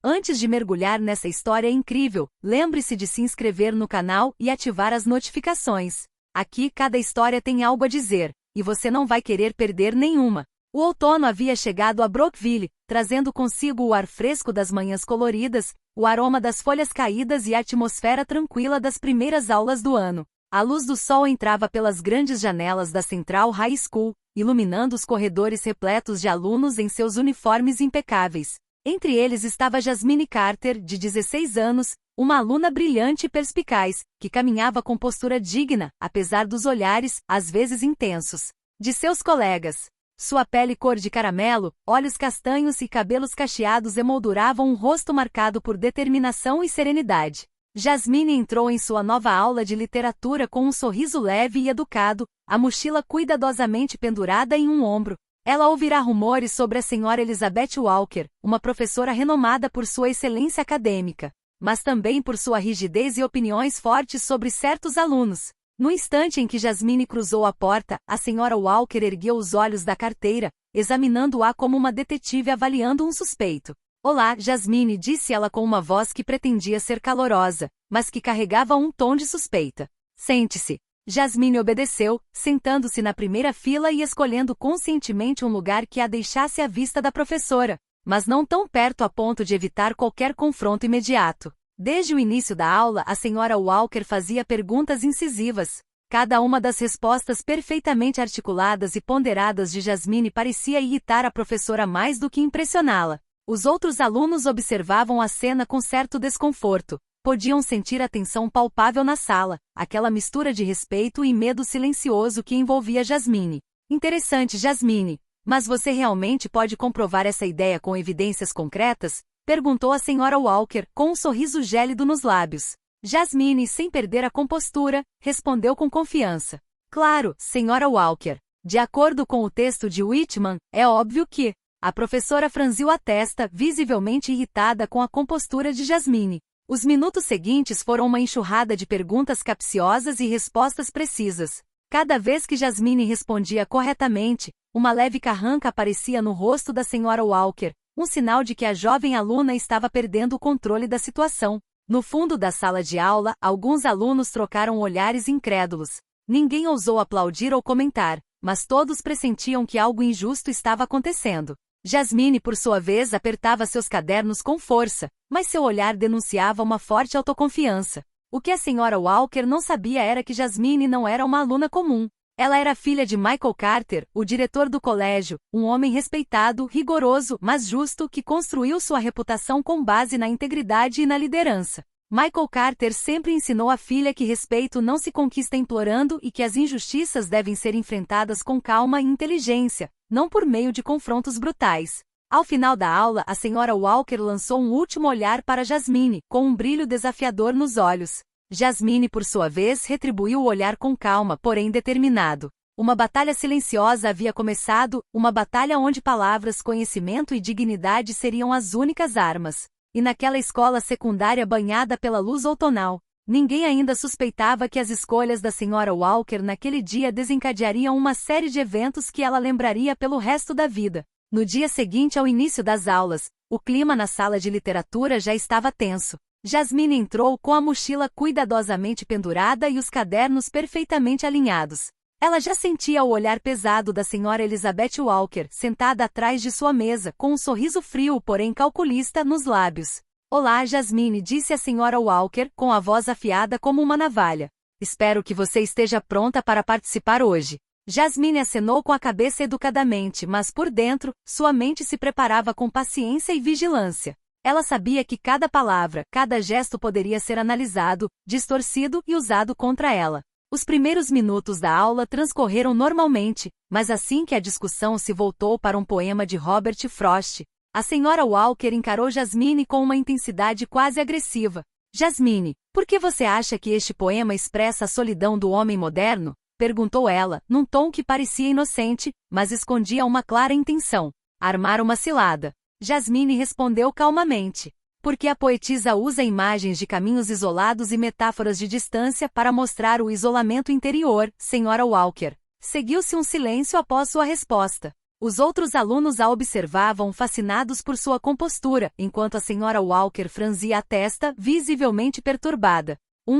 Antes de mergulhar nessa história incrível, lembre-se de se inscrever no canal e ativar as notificações. Aqui cada história tem algo a dizer, e você não vai querer perder nenhuma. O outono havia chegado a Brookville, trazendo consigo o ar fresco das manhãs coloridas, o aroma das folhas caídas e a atmosfera tranquila das primeiras aulas do ano. A luz do sol entrava pelas grandes janelas da Central High School, iluminando os corredores repletos de alunos em seus uniformes impecáveis. Entre eles estava Jasmine Carter, de 16 anos, uma aluna brilhante e perspicaz, que caminhava com postura digna, apesar dos olhares, às vezes intensos, de seus colegas. Sua pele cor de caramelo, olhos castanhos e cabelos cacheados emolduravam um rosto marcado por determinação e serenidade. Jasmine entrou em sua nova aula de literatura com um sorriso leve e educado, a mochila cuidadosamente pendurada em um ombro. Ela ouvirá rumores sobre a senhora Elizabeth Walker, uma professora renomada por sua excelência acadêmica, mas também por sua rigidez e opiniões fortes sobre certos alunos. No instante em que Jasmine cruzou a porta, a senhora Walker ergueu os olhos da carteira, examinando-a como uma detetive avaliando um suspeito. Olá, Jasmine, disse ela com uma voz que pretendia ser calorosa, mas que carregava um tom de suspeita. Sente-se. Jasmine obedeceu, sentando-se na primeira fila e escolhendo conscientemente um lugar que a deixasse à vista da professora, mas não tão perto a ponto de evitar qualquer confronto imediato. Desde o início da aula, a senhora Walker fazia perguntas incisivas. Cada uma das respostas perfeitamente articuladas e ponderadas de Jasmine parecia irritar a professora mais do que impressioná-la. Os outros alunos observavam a cena com certo desconforto. Podiam sentir a tensão palpável na sala, aquela mistura de respeito e medo silencioso que envolvia Jasmine. Interessante, Jasmine. Mas você realmente pode comprovar essa ideia com evidências concretas? Perguntou a senhora Walker, com um sorriso gélido nos lábios. Jasmine, sem perder a compostura, respondeu com confiança. Claro, senhora Walker. De acordo com o texto de Whitman, é óbvio que... A professora franziu a testa, visivelmente irritada com a compostura de Jasmine. Os minutos seguintes foram uma enxurrada de perguntas capciosas e respostas precisas. Cada vez que Jasmine respondia corretamente, uma leve carranca aparecia no rosto da senhora Walker, um sinal de que a jovem aluna estava perdendo o controle da situação. No fundo da sala de aula, alguns alunos trocaram olhares incrédulos. Ninguém ousou aplaudir ou comentar, mas todos pressentiam que algo injusto estava acontecendo. Jasmine, por sua vez, apertava seus cadernos com força, mas seu olhar denunciava uma forte autoconfiança. O que a senhora Walker não sabia era que Jasmine não era uma aluna comum. Ela era filha de Michael Carter, o diretor do colégio, um homem respeitado, rigoroso, mas justo que construiu sua reputação com base na integridade e na liderança. Michael Carter sempre ensinou à filha que respeito não se conquista implorando e que as injustiças devem ser enfrentadas com calma e inteligência, não por meio de confrontos brutais. Ao final da aula, a senhora Walker lançou um último olhar para Jasmine, com um brilho desafiador nos olhos. Jasmine, por sua vez, retribuiu o olhar com calma, porém determinado. Uma batalha silenciosa havia começado, uma batalha onde palavras, conhecimento e dignidade seriam as únicas armas. E naquela escola secundária banhada pela luz outonal, ninguém ainda suspeitava que as escolhas da senhora Walker naquele dia desencadeariam uma série de eventos que ela lembraria pelo resto da vida. No dia seguinte ao início das aulas, o clima na sala de literatura já estava tenso. Jasmine entrou com a mochila cuidadosamente pendurada e os cadernos perfeitamente alinhados. Ela já sentia o olhar pesado da senhora Elizabeth Walker, sentada atrás de sua mesa, com um sorriso frio, porém calculista, nos lábios. Olá, Jasmine, disse a senhora Walker, com a voz afiada como uma navalha. Espero que você esteja pronta para participar hoje. Jasmine acenou com a cabeça educadamente, mas por dentro, sua mente se preparava com paciência e vigilância. Ela sabia que cada palavra, cada gesto poderia ser analisado, distorcido e usado contra ela. Os primeiros minutos da aula transcorreram normalmente, mas assim que a discussão se voltou para um poema de Robert Frost, a senhora Walker encarou Jasmine com uma intensidade quase agressiva. Jasmine, por que você acha que este poema expressa a solidão do homem moderno? Perguntou ela, num tom que parecia inocente, mas escondia uma clara intenção: armar uma cilada. Jasmine respondeu calmamente. Porque a poetisa usa imagens de caminhos isolados e metáforas de distância para mostrar o isolamento interior, senhora Walker. Seguiu-se um silêncio após sua resposta. Os outros alunos a observavam fascinados por sua compostura, enquanto a senhora Walker franzia a testa, visivelmente perturbada.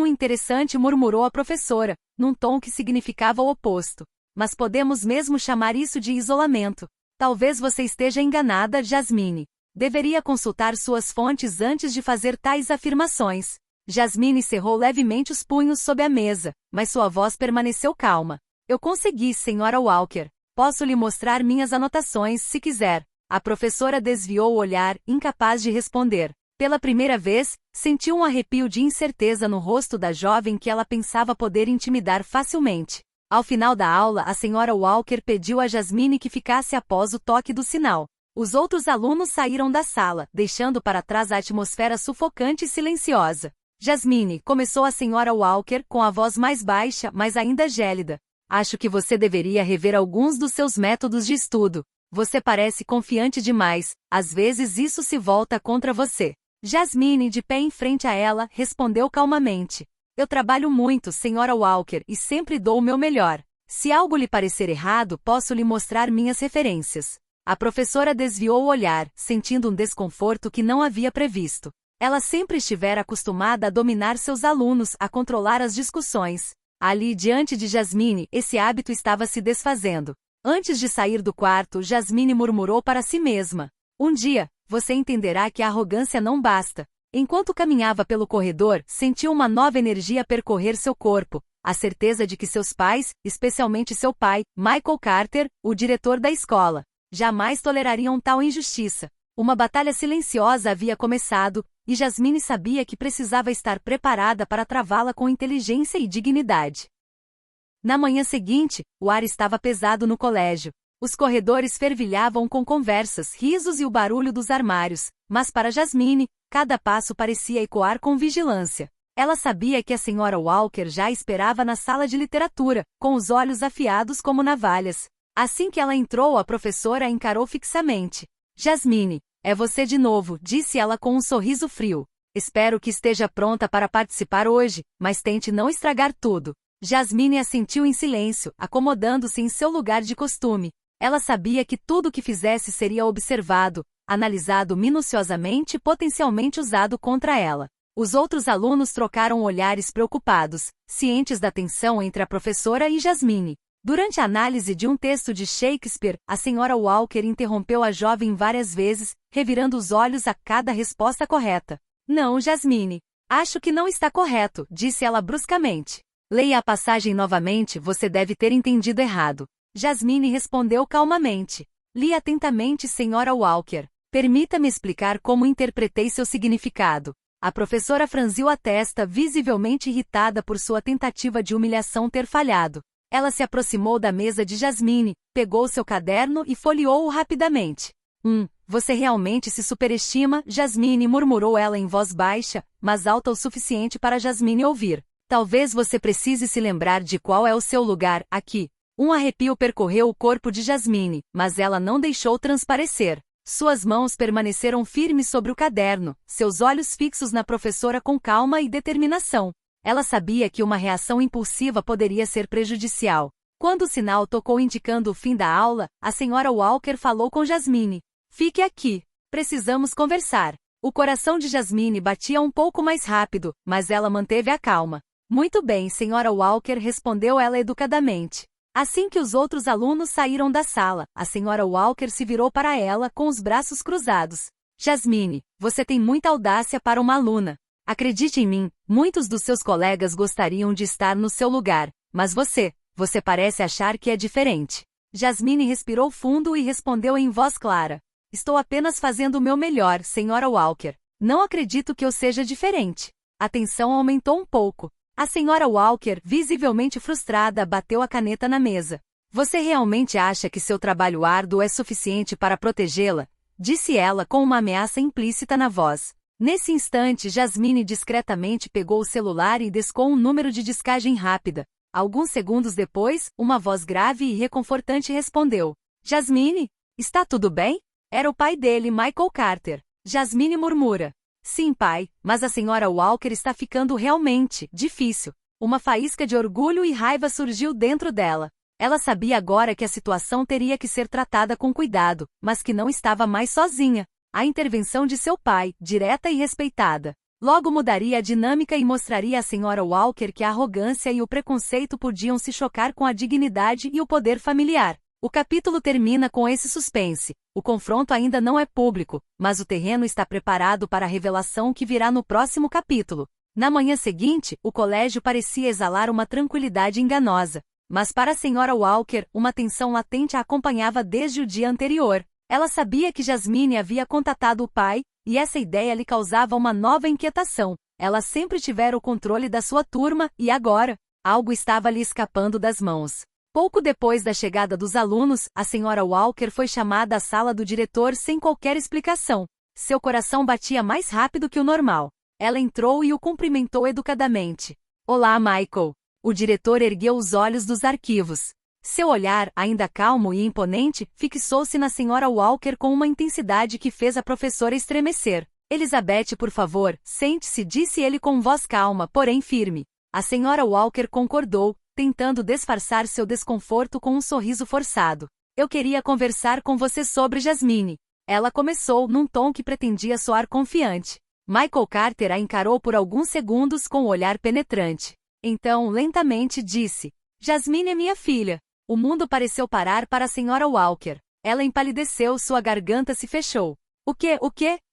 Interessante, murmurou a professora, num tom que significava o oposto. Mas podemos mesmo chamar isso de isolamento. Talvez você esteja enganada, Jasmine. Deveria consultar suas fontes antes de fazer tais afirmações. Jasmine cerrou levemente os punhos sob a mesa, mas sua voz permaneceu calma. Eu consegui, senhora Walker. Posso lhe mostrar minhas anotações, se quiser. A professora desviou o olhar, incapaz de responder. Pela primeira vez, sentiu um arrepio de incerteza no rosto da jovem que ela pensava poder intimidar facilmente. Ao final da aula, a senhora Walker pediu a Jasmine que ficasse após o toque do sinal. Os outros alunos saíram da sala, deixando para trás a atmosfera sufocante e silenciosa. Jasmine, começou a senhora Walker com a voz mais baixa, mas ainda gélida. Acho que você deveria rever alguns dos seus métodos de estudo. Você parece confiante demais, às vezes isso se volta contra você. Jasmine, de pé em frente a ela, respondeu calmamente. Eu trabalho muito, senhora Walker, e sempre dou o meu melhor. Se algo lhe parecer errado, posso lhe mostrar minhas referências. A professora desviou o olhar, sentindo um desconforto que não havia previsto. Ela sempre estivera acostumada a dominar seus alunos, a controlar as discussões. Ali, diante de Jasmine, esse hábito estava se desfazendo. Antes de sair do quarto, Jasmine murmurou para si mesma. Um dia, você entenderá que a arrogância não basta. Enquanto caminhava pelo corredor, sentiu uma nova energia percorrer seu corpo, a certeza de que seus pais, especialmente seu pai, Michael Carter, o diretor da escola, jamais tolerariam tal injustiça. Uma batalha silenciosa havia começado, e Jasmine sabia que precisava estar preparada para travá-la com inteligência e dignidade. Na manhã seguinte, o ar estava pesado no colégio. Os corredores fervilhavam com conversas, risos e o barulho dos armários, mas para Jasmine, cada passo parecia ecoar com vigilância. Ela sabia que a senhora Walker já esperava na sala de literatura, com os olhos afiados como navalhas. Assim que ela entrou, a professora a encarou fixamente. Jasmine, é você de novo, disse ela com um sorriso frio. Espero que esteja pronta para participar hoje, mas tente não estragar tudo. Jasmine assentiu em silêncio, acomodando-se em seu lugar de costume. Ela sabia que tudo o que fizesse seria observado, analisado minuciosamente e potencialmente usado contra ela. Os outros alunos trocaram olhares preocupados, cientes da tensão entre a professora e Jasmine. Durante a análise de um texto de Shakespeare, a senhora Walker interrompeu a jovem várias vezes, revirando os olhos a cada resposta correta. Não, Jasmine. Acho que não está correto, disse ela bruscamente. Leia a passagem novamente, você deve ter entendido errado. Jasmine respondeu calmamente. Li atentamente, senhora Walker. Permita-me explicar como interpretei seu significado. A professora franziu a testa, visivelmente irritada por sua tentativa de humilhação ter falhado. Ela se aproximou da mesa de Jasmine, pegou seu caderno e folheou-o rapidamente. Você realmente se superestima, Jasmine, murmurou ela em voz baixa, mas alta o suficiente para Jasmine ouvir. Talvez você precise se lembrar de qual é o seu lugar, aqui. Um arrepio percorreu o corpo de Jasmine, mas ela não deixou transparecer. Suas mãos permaneceram firmes sobre o caderno, seus olhos fixos na professora com calma e determinação. Ela sabia que uma reação impulsiva poderia ser prejudicial. Quando o sinal tocou indicando o fim da aula, a senhora Walker falou com Jasmine. Fique aqui. Precisamos conversar. O coração de Jasmine batia um pouco mais rápido, mas ela manteve a calma. Muito bem, senhora Walker, respondeu ela educadamente. Assim que os outros alunos saíram da sala, a senhora Walker se virou para ela com os braços cruzados. Jasmine, você tem muita audácia para uma aluna. Acredite em mim, muitos dos seus colegas gostariam de estar no seu lugar, mas você parece achar que é diferente. Jasmine respirou fundo e respondeu em voz clara. Estou apenas fazendo o meu melhor, senhora Walker. Não acredito que eu seja diferente. A tensão aumentou um pouco. A senhora Walker, visivelmente frustrada, bateu a caneta na mesa. Você realmente acha que seu trabalho árduo é suficiente para protegê-la? Disse ela com uma ameaça implícita na voz. Nesse instante, Jasmine discretamente pegou o celular e descou um número de descagem rápida. Alguns segundos depois, uma voz grave e reconfortante respondeu. Jasmine, está tudo bem? Era o pai dele, Michael Carter. Jasmine murmura. Sim, pai, mas a senhora Walker está ficando realmente difícil. Uma faísca de orgulho e raiva surgiu dentro dela. Ela sabia agora que a situação teria que ser tratada com cuidado, mas que não estava mais sozinha. A intervenção de seu pai, direta e respeitada, logo mudaria a dinâmica e mostraria à senhora Walker que a arrogância e o preconceito podiam se chocar com a dignidade e o poder familiar. O capítulo termina com esse suspense. O confronto ainda não é público, mas o terreno está preparado para a revelação que virá no próximo capítulo. Na manhã seguinte, o colégio parecia exalar uma tranquilidade enganosa. Mas para a senhora Walker, uma tensão latente a acompanhava desde o dia anterior. Ela sabia que Jasmine havia contatado o pai, e essa ideia lhe causava uma nova inquietação. Ela sempre tivera o controle da sua turma, e agora, algo estava lhe escapando das mãos. Pouco depois da chegada dos alunos, a senhora Walker foi chamada à sala do diretor sem qualquer explicação. Seu coração batia mais rápido que o normal. Ela entrou e o cumprimentou educadamente. Olá, Michael. O diretor ergueu os olhos dos arquivos. Seu olhar, ainda calmo e imponente, fixou-se na senhora Walker com uma intensidade que fez a professora estremecer. Elizabeth, por favor, sente-se, disse ele com voz calma, porém firme. A senhora Walker concordou, tentando disfarçar seu desconforto com um sorriso forçado. Eu queria conversar com você sobre Jasmine. Ela começou num tom que pretendia soar confiante. Michael Carter a encarou por alguns segundos com um olhar penetrante. Então, lentamente disse: Jasmine é minha filha. O mundo pareceu parar para a senhora Walker. Ela empalideceu, sua garganta se fechou. O quê?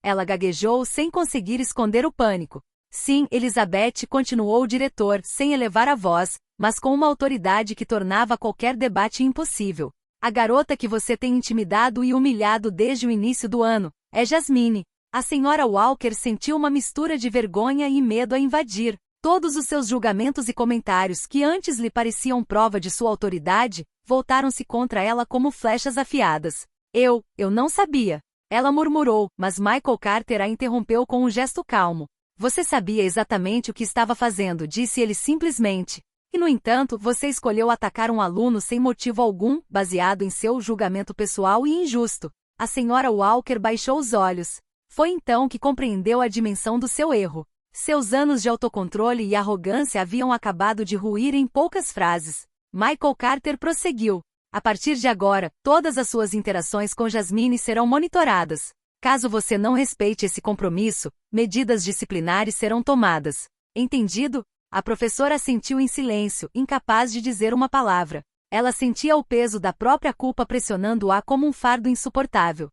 Ela gaguejou sem conseguir esconder o pânico. Sim, Elizabeth, continuou o diretor, sem elevar a voz, mas com uma autoridade que tornava qualquer debate impossível. A garota que você tem intimidado e humilhado desde o início do ano é Jasmine. A senhora Walker sentiu uma mistura de vergonha e medo a invadir. Todos os seus julgamentos e comentários que antes lhe pareciam prova de sua autoridade, voltaram-se contra ela como flechas afiadas. Eu não sabia. Ela murmurou, mas Michael Carter a interrompeu com um gesto calmo. Você sabia exatamente o que estava fazendo, disse ele simplesmente. E no entanto, você escolheu atacar um aluno sem motivo algum, baseado em seu julgamento pessoal e injusto. A senhora Walker baixou os olhos. Foi então que compreendeu a dimensão do seu erro. Seus anos de autocontrole e arrogância haviam acabado de ruir em poucas frases. Michael Carter prosseguiu. A partir de agora, todas as suas interações com Jasmine serão monitoradas. Caso você não respeite esse compromisso, medidas disciplinares serão tomadas. Entendido? A professora assentiu em silêncio, incapaz de dizer uma palavra. Ela sentia o peso da própria culpa pressionando-a como um fardo insuportável.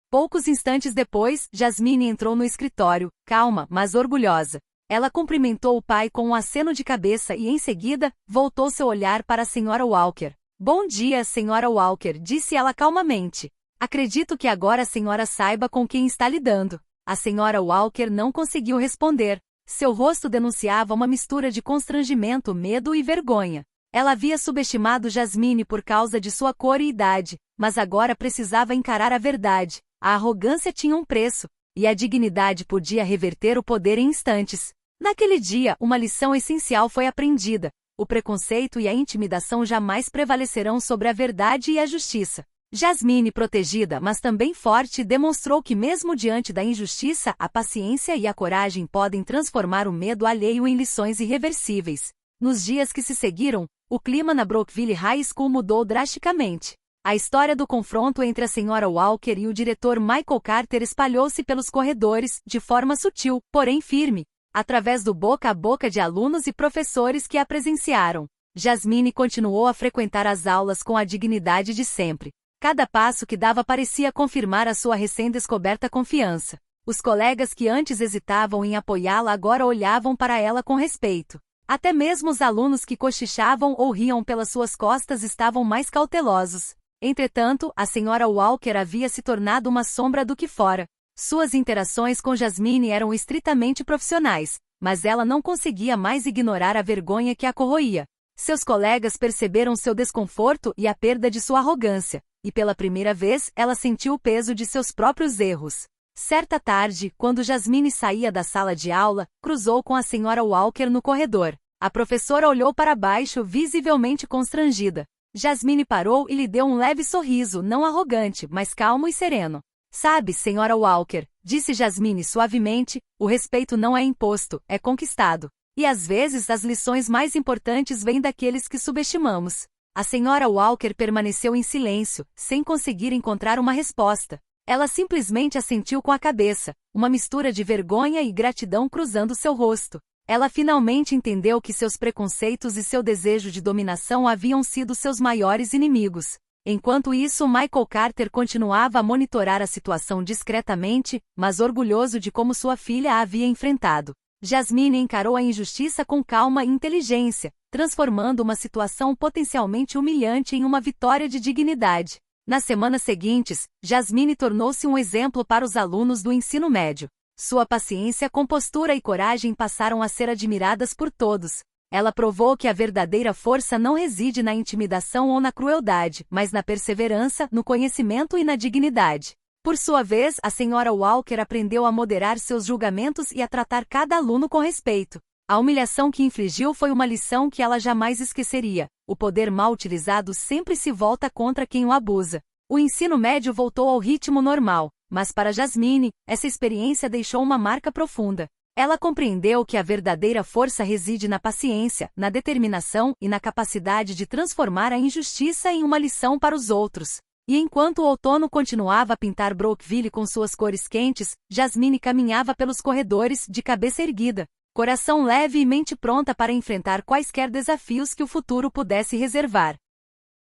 Poucos instantes depois, Jasmine entrou no escritório, calma, mas orgulhosa. Ela cumprimentou o pai com um aceno de cabeça e, em seguida, voltou seu olhar para a senhora Walker. Bom dia, senhora Walker, disse ela calmamente. Acredito que agora a senhora saiba com quem está lidando. A senhora Walker não conseguiu responder. Seu rosto denunciava uma mistura de constrangimento, medo e vergonha. Ela havia subestimado Jasmine por causa de sua cor e idade, mas agora precisava encarar a verdade. A arrogância tinha um preço, e a dignidade podia reverter o poder em instantes. Naquele dia, uma lição essencial foi aprendida. O preconceito e a intimidação jamais prevalecerão sobre a verdade e a justiça. Jasmine, protegida, mas também forte, demonstrou que mesmo diante da injustiça, a paciência e a coragem podem transformar o medo alheio em lições irreversíveis. Nos dias que se seguiram, o clima na Brookville High School mudou drasticamente. A história do confronto entre a senhora Walker e o diretor Michael Carter espalhou-se pelos corredores, de forma sutil, porém firme, através do boca a boca de alunos e professores que a presenciaram. Jasmine continuou a frequentar as aulas com a dignidade de sempre. Cada passo que dava parecia confirmar a sua recém-descoberta confiança. Os colegas que antes hesitavam em apoiá-la agora olhavam para ela com respeito. Até mesmo os alunos que cochichavam ou riam pelas suas costas estavam mais cautelosos. Entretanto, a senhora Walker havia se tornado uma sombra do que fora. Suas interações com Jasmine eram estritamente profissionais, mas ela não conseguia mais ignorar a vergonha que a corroía. Seus colegas perceberam seu desconforto e a perda de sua arrogância, e pela primeira vez ela sentiu o peso de seus próprios erros. Certa tarde, quando Jasmine saía da sala de aula, cruzou com a senhora Walker no corredor. A professora olhou para baixo, visivelmente constrangida. Jasmine parou e lhe deu um leve sorriso, não arrogante, mas calmo e sereno. Sabe, senhora Walker, disse Jasmine suavemente, o respeito não é imposto, é conquistado. E às vezes as lições mais importantes vêm daqueles que subestimamos. A senhora Walker permaneceu em silêncio, sem conseguir encontrar uma resposta. Ela simplesmente assentiu com a cabeça, uma mistura de vergonha e gratidão cruzando seu rosto. Ela finalmente entendeu que seus preconceitos e seu desejo de dominação haviam sido seus maiores inimigos. Enquanto isso, Michael Carter continuava a monitorar a situação discretamente, mas orgulhoso de como sua filha a havia enfrentado. Jasmine encarou a injustiça com calma e inteligência, transformando uma situação potencialmente humilhante em uma vitória de dignidade. Nas semanas seguintes, Jasmine tornou-se um exemplo para os alunos do ensino médio. Sua paciência, compostura e coragem passaram a ser admiradas por todos. Ela provou que a verdadeira força não reside na intimidação ou na crueldade, mas na perseverança, no conhecimento e na dignidade. Por sua vez, a senhora Walker aprendeu a moderar seus julgamentos e a tratar cada aluno com respeito. A humilhação que infligiu foi uma lição que ela jamais esqueceria. O poder mal utilizado sempre se volta contra quem o abusa. O ensino médio voltou ao ritmo normal, mas para Jasmine, essa experiência deixou uma marca profunda. Ela compreendeu que a verdadeira força reside na paciência, na determinação e na capacidade de transformar a injustiça em uma lição para os outros. E enquanto o outono continuava a pintar Brookville com suas cores quentes, Jasmine caminhava pelos corredores, de cabeça erguida, coração leve e mente pronta para enfrentar quaisquer desafios que o futuro pudesse reservar.